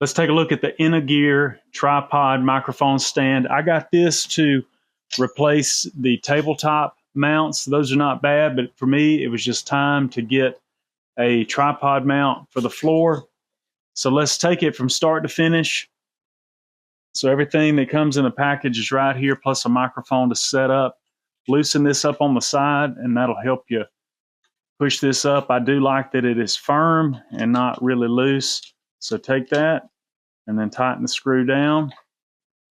Let's take a look at the InnoGear tripod microphone stand. I got this to replace the tabletop mounts. Those are not bad, but for me, it was just time to get a tripod mount for the floor. So let's take it from start to finish. So everything that comes in the package is right here, plus a microphone to set up. Loosen this up on the side, and that'll help you push this up. I do like that it is firm and not really loose. So take that and then tighten the screw down.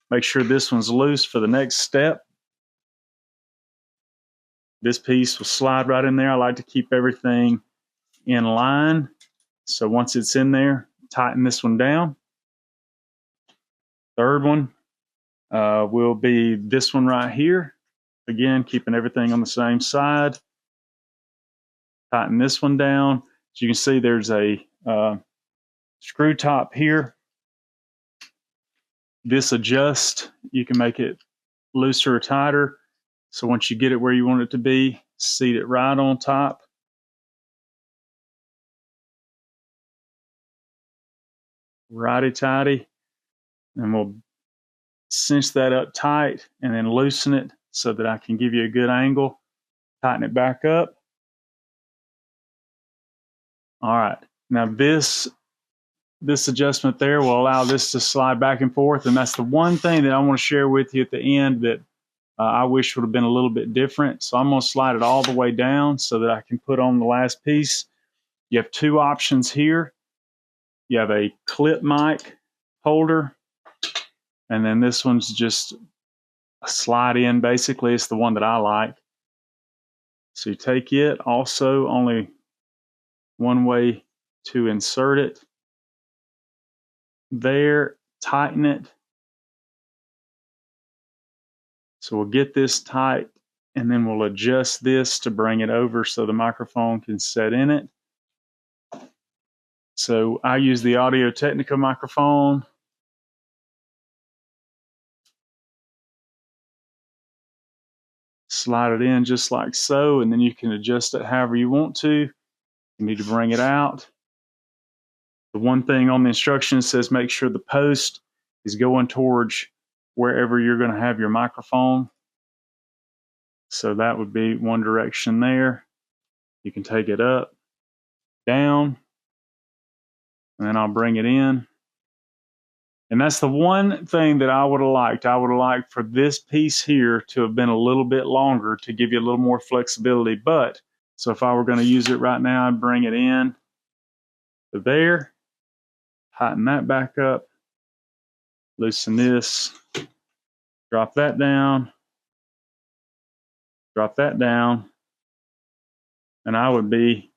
Make sure this one's loose for the next step. This piece will slide right in there. I like to keep everything in line. So once it's in there, tighten this one down. Third one will be this one right here. Again, keeping everything on the same side. Tighten this one down. As you can see, there's a screw top here. This adjusts. You can make it looser or tighter. So once you get it where you want it to be, seat it right on top. Righty-tighty. And we'll cinch that up tight and then loosen it so that I can give you a good angle. Tighten it back up. All right. Now this adjustment there will allow this to slide back and forth. And that's the one thing that I want to share with you at the end that I wish would have been a little bit different. So I'm going to slide it all the way down so that I can put on the last piece. You have two options here. You have a clip mic holder, and then this one's just a slide in. Basically, it's the one that I like. So you take it, also only one way to insert it. There, tighten it. So we'll get this tight, and then we'll adjust this to bring it over so the microphone can set in it. So I use the Audio-Technica microphone. Slide it in just like so, and then you can adjust it however you want to. You need to bring it out. The one thing on the instructions says make sure the post is going towards wherever you're going to have your microphone. So that would be one direction there. You can take it up, down, and then I'll bring it in. And that's the one thing that I would have liked. I would have liked for this piece here to have been a little bit longer to give you a little more flexibility. But, so if I were going to use it right now, I'd bring it in to there, tighten that back up, loosen this, drop that down, drop that down, and I would be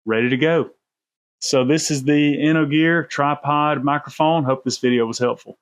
ready to go. So this is the InnoGear tripod microphone. Hope this video was helpful.